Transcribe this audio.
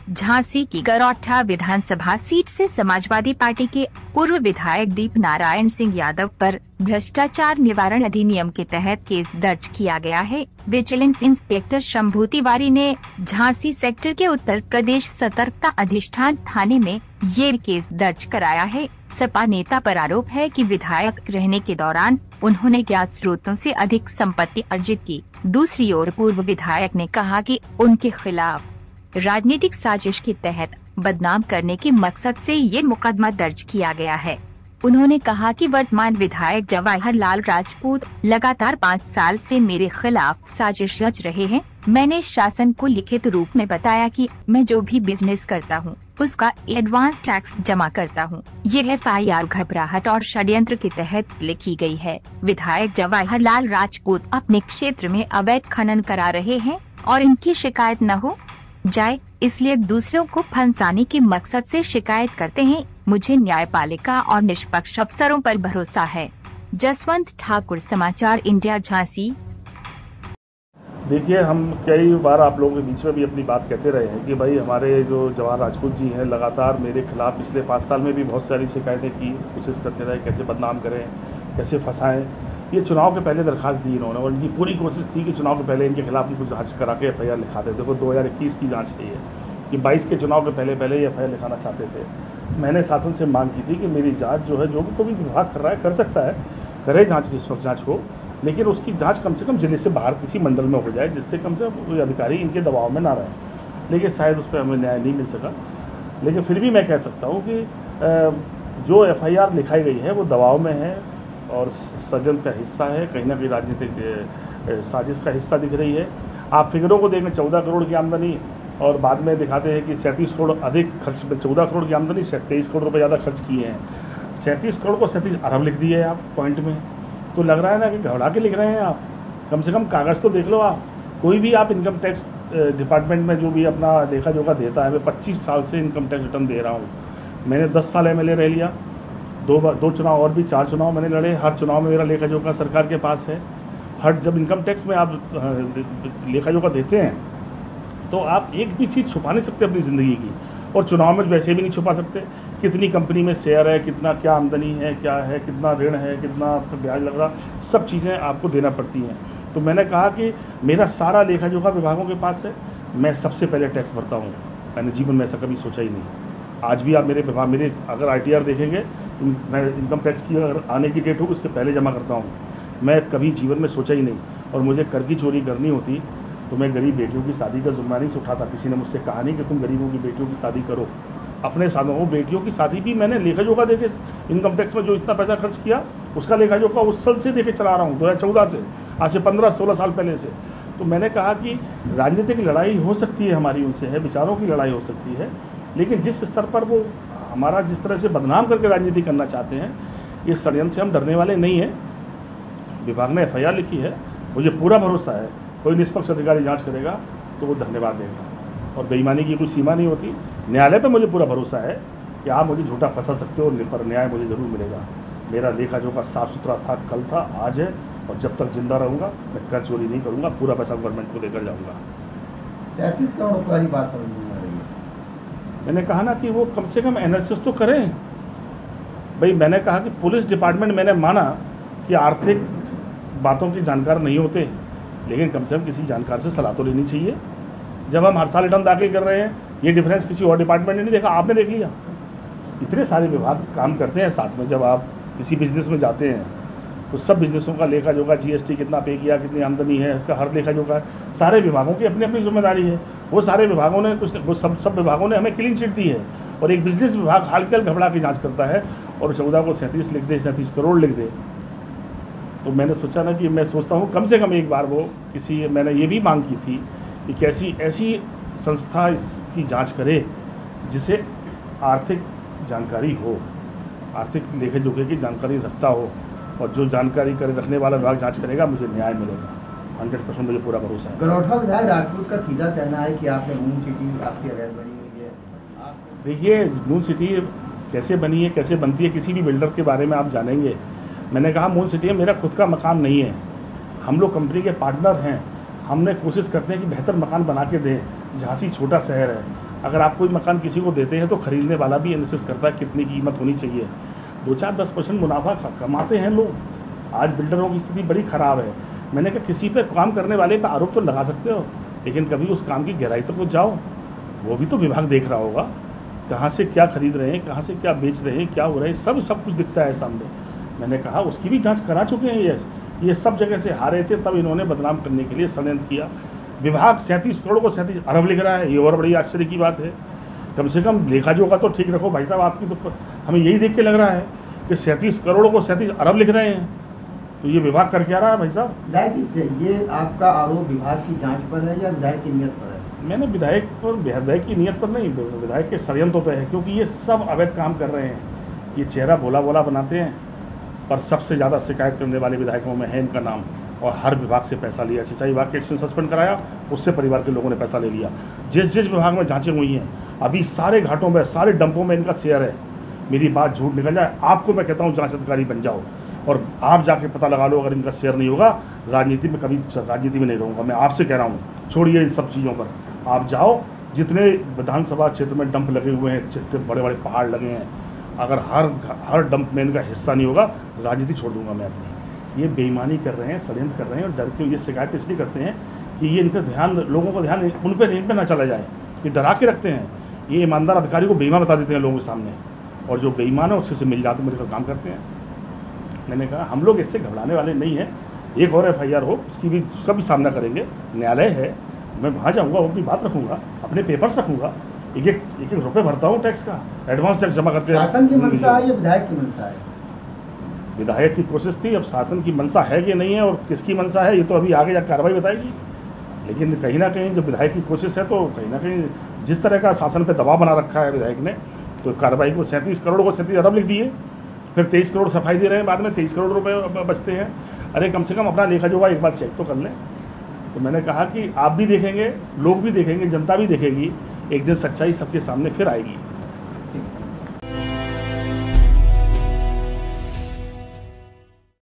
झांसी की गरौठा विधानसभा सीट से समाजवादी पार्टी के पूर्व विधायक दीप नारायण सिंह यादव पर भ्रष्टाचार निवारण अधिनियम के तहत केस दर्ज किया गया है। विजिलेंस इंस्पेक्टर शंभू तिवारी ने झांसी सेक्टर के उत्तर प्रदेश सतर्कता अधिष्ठान थाने में ये केस दर्ज कराया है। सपा नेता पर आरोप है कि विधायक रहने के दौरान उन्होंने ज्ञात स्रोतों से अधिक संपत्ति अर्जित की। दूसरी ओर पूर्व विधायक ने कहा कि उनके खिलाफ राजनीतिक साजिश के तहत बदनाम करने के मकसद से ये मुकदमा दर्ज किया गया है। उन्होंने कहा कि वर्तमान विधायक जवाहरलाल राजपूत लगातार 5 साल से मेरे खिलाफ साजिश रच रहे हैं। मैंने शासन को लिखित रूप में बताया कि मैं जो भी बिजनेस करता हूं, उसका एडवांस टैक्स जमा करता हूं। ये FIR घबराहट और षड्यंत्र के तहत लिखी गई है। विधायक जवाहरलाल राजपूत अपने क्षेत्र में अवैध खनन करा रहे हैं और इनकी शिकायत न हो जाए, इसलिए दूसरों को फंसाने के मकसद से शिकायत करते हैं। मुझे न्यायपालिका और निष्पक्ष अफसरों पर भरोसा है। जसवंत ठाकुर, समाचार इंडिया, झांसी। देखिए, हम कई बार आप लोगों के बीच में भी अपनी बात कहते रहे हैं कि भाई हमारे जो जवाहर राजपूत जी हैं लगातार मेरे खिलाफ पिछले 5 साल में भी बहुत सारी शिकायतें की, कोशिश करते रहे कैसे बदनाम करें, कैसे फंसाएं। ये चुनाव के पहले दरखास्त दी इन्होंने और इनकी पूरी कोशिश थी कि चुनाव के पहले इनके खिलाफ कुछ जांच करा के FIR लिखा दे। देखो 2021 की जांच है ये, कि 22 के चुनाव के पहले ये FIR लिखाना चाहते थे। मैंने शासन से मांग की थी कि मेरी जांच जो है, जो भी कोई विभाग कर रहा है कर सकता है, करे जांच, निष्पक्ष जांच हो, लेकिन उसकी जांच कम से कम जिले से बाहर किसी मंडल में हो जाए, जिससे कम से कम अधिकारी इनके दबाव में ना रहे। लेकिन शायद उस पर हमें न्याय नहीं मिल सका। लेकिन फिर भी मैं कह सकता हूँ कि जो FIR लिखाई गई है वो दबाव में है और षड्यंत्र का हिस्सा है, कहीं ना कहीं राजनीतिक साजिश का हिस्सा दिख रही है। आप फिगरों को देखें, 14 करोड़ की आमदनी और बाद में दिखाते हैं कि 37 करोड़ अधिक खर्च, 14 करोड़ की आमदनी 23 करोड़ रुपये ज़्यादा खर्च किए हैं। 37 करोड़ को 37 अरब लिख दिए आप पॉइंट में, तो लग रहा है ना कि घबरा के लिख रहे हैं आप। कम से कम कागज़ तो देख लो आप। कोई भी आप इनकम टैक्स डिपार्टमेंट में जो भी अपना लेखा जोखा देता है, मैं 25 साल से इनकम टैक्स रिटर्न दे रहा हूँ। मैंने 10 साल MLA रह लिया, 2 चुनाव और भी 4 चुनाव मैंने लड़े। हर चुनाव में मेरा लेखा जोखा सरकार के पास है। जब इनकम टैक्स में आप लेखा जोखा देते हैं तो आप एक भी चीज़ छुपा नहीं सकते अपनी ज़िंदगी की, और चुनाव में वैसे भी नहीं छुपा सकते। कितनी कंपनी में शेयर है, कितना क्या आमदनी है, क्या है, कितना ऋण है, कितना ब्याज लग रहा, सब चीज़ें आपको देना पड़ती हैं। तो मैंने कहा कि मेरा सारा लेखा जोखा विभागों के पास है, मैं सबसे पहले टैक्स भरता हूँ। मैंने जीवन में ऐसा कभी सोचा ही नहीं। आज भी आप मेरे अगर ITR देखेंगे, मैं इनकम टैक्स की अगर आने की डेट हो उसके पहले जमा करता हूँ। मैं कभी जीवन में सोचा ही नहीं। और मुझे कर की चोरी करनी होती तो मैं गरीब बेटियों की शादी का जिम्मेदारी से उठाता। किसी ने मुझसे कहा नहीं कि तुम गरीबों की बेटियों की शादी करो। अपने साधनों को बेटियों की शादी भी मैंने लेखा जोखा देके, इनकम टैक्स में जो इतना पैसा खर्च किया उसका लेखा जोखा उस साल से देके चला रहा हूँ, 2014 से, आज से 15-16 साल पहले से। तो मैंने कहा कि राजनीतिक लड़ाई हो सकती है हमारी, उनसे है, विचारों की लड़ाई हो सकती है, लेकिन जिस स्तर पर वो हमारा जिस तरह से बदनाम करके राजनीति करना चाहते हैं, ये षड्यंत्र से हम डरने वाले नहीं हैं। विभाग ने FIR लिखी है, मुझे पूरा भरोसा है कोई निष्पक्ष अधिकारी जांच करेगा तो वो धन्यवाद देगा, और बेईमानी की कोई सीमा नहीं होती। न्यायालय पे मुझे पूरा भरोसा है कि आप मुझे झूठा फंसा सकते हो, पर न्याय मुझे ज़रूर मिलेगा। मेरा लेखा जोखा साफ सुथरा था, कल था, आज है, और जब तक जिंदा रहूँगा मैं कर चोरी नहीं करूँगा, पूरा पैसा गवर्नमेंट को देकर जाऊँगा। 37 करोड़ वाली बात समझ में आ रही है। मैंने कहा ना कि वो कम से कम एनालिसिस तो करें। भाई मैंने कहा कि पुलिस डिपार्टमेंट, मैंने माना कि आर्थिक बातों की जानकार नहीं होते, लेकिन कम से कम किसी जानकार से सलाह तो लेनी चाहिए। जब हम हर साल रिटर्न दाखिल कर रहे हैं, ये डिफरेंस किसी और डिपार्टमेंट ने नहीं देखा, आपने देख लिया। इतने सारे विभाग काम करते हैं साथ में। जब आप किसी बिजनेस में जाते हैं तो सब बिजनेसों का लेखा जोखा, GST कितना पे किया, कितनी आमदनी है, उसका हर लेखा जोखा सारे विभागों की अपनी अपनी जिम्मेदारी है। वो सारे विभागों ने सब विभागों ने हमें क्लीन चिट दी है, और एक बिजनेस विभाग हाल घबरा के जांच करता है और 14 को 37 लिख दे, 37 करोड़ लिख दे। तो मैंने सोचा ना कि मैं सोचता हूँ कम से कम एक बार वो मैंने ये भी मांग की थी कि कैसी ऐसी संस्था इसकी जांच करे जिसे आर्थिक जानकारी हो, आर्थिक लेखे जोखे की जानकारी रखता हो, और जो जानकारी रखने वाला विभाग जांच करेगा, मुझे न्याय मिलेगा। 100% मुझे पूरा भरोसा है। गरौठा विधायक राजपूत का सीधा कहना है कि आपने मून सिटी आपकी अवैध बनी हुई है। देखिए, मून सिटी कैसे बनी है, कैसे बनती है, किसी भी बिल्डर के बारे में आप जानेंगे। मैंने कहा मून सिटी मेरा खुद का मकान नहीं है, हम लोग कंपनी के पार्टनर हैं। हमने कोशिश करते हैं कि बेहतर मकान बना के दें। झांसी छोटा शहर है, अगर आप कोई मकान किसी को देते हैं तो खरीदने वाला भी एनालिसिस करता है कितनी कीमत होनी चाहिए। 2-4-10% मुनाफा कमाते हैं लोग। आज बिल्डरों की स्थिति बड़ी ख़राब है। मैंने कहा किसी पे काम करने वाले का आरोप तो लगा सकते हो, लेकिन कभी उस काम की गहराई तक तो जाओ। वो भी तो विभाग देख रहा होगा, कहाँ से क्या खरीद रहे हैं, कहाँ से क्या बेच रहे हैं, क्या हो रहा है, सब कुछ दिखता है सामने। मैंने कहा उसकी भी जांच करा चुके हैं ये सब जगह से हारे थे, तब इन्होंने बदनाम करने के लिए षड्यंत्र किया। विभाग 37 करोड़ को 37 अरब लिख रहा है, ये और बड़ी आश्चर्य की बात है। कम से कम लेखा जोखा तो ठीक रखो भाई साहब। आपकी तो हमें यही देख के लग रहा है कि 37 करोड़ को 37 अरब लिख रहे हैं, तो ये विभाग कर क्या रहा है भाई साहब? विधायक, ये आपका आरोप विभाग की जांच पर है या विधायक की नियत पर है? मैंने विधायक की नियत पर नहीं, विधायक के षड्यंत्र पे है, क्योंकि ये सब अवैध काम कर रहे हैं। ये चेहरा भोला बनाते हैं, पर सबसे ज़्यादा शिकायत करने वाले विधायकों में है इनका नाम। और हर विभाग से पैसा लिया, सिंचाई विभाग के एक्शन सस्पेंड कराया, उससे परिवार के लोगों ने पैसा ले लिया। जिस विभाग में जांचें हुई हैं, अभी सारे घाटों में, सारे डंपों में इनका शेयर है। मेरी बात झूठ निकल जाए, आपको मैं कहता हूँ जांच अधिकारी बन जाओ और आप जाके पता लगा लो। अगर इनका शेयर नहीं होगा, राजनीति में नहीं रहूँगा। मैं आपसे कह रहा हूँ, छोड़िए इन सब चीज़ों पर, आप जाओ। जितने विधानसभा क्षेत्र में डंप लगे हुए हैं, जितने बड़े बड़े पहाड़ लगे हैं, अगर हर डंप में इनका हिस्सा नहीं होगा, राजनीति छोड़ दूंगा मैं अपनी। ये बेईमानी कर रहे हैं, षड्यंत्र कर रहे हैं, और डर के ये शिकायत इसलिए करते हैं कि ये इनका ध्यान, लोगों का ध्यान उन पर ना चला जाए। ये डरा के रखते हैं। ये ईमानदार अधिकारी को बेईमान बता देते हैं लोगों के सामने, और जो बेईमान है उससे मिल जाते मेरे को काम करते हैं। मैंने कहा हम लोग इससे घबराने वाले नहीं हैं। एक और FIR हो, उसकी भी सब सामना करेंगे। न्यायालय है, मैं वहाँ जाऊँगा, अपनी बात रखूँगा, अपने पेपर्स रखूँगा। एक रुपये भरता हूँ टैक्स का, एडवांस टैक्स जमा करके। शासन की मंशा है या विधायक की मंशा है? विधायक की कोशिश थी, अब शासन की मंशा है कि नहीं है और किसकी मंशा है, ये तो अभी आगे जाकर कार्रवाई बताएगी। लेकिन कहीं ना कहीं जब विधायक की कोशिश है, तो कहीं ना कहीं जिस तरह का शासन पे दबाव बना रखा है विधायक ने, तो कार्रवाई को 37 करोड़ को 37 अरब लिख दिए, फिर 23 करोड़ सफाई दे रहे हैं, बाद में 23 करोड़ रुपए बचते हैं। अरे कम से कम अपना लेखा जोखा एक बार चेक तो कर लें। तो मैंने कहा कि आप भी देखेंगे, लोग भी देखेंगे, जनता भी देखेगी, एक दिन सच्चाई सबके सामने फिर आएगी।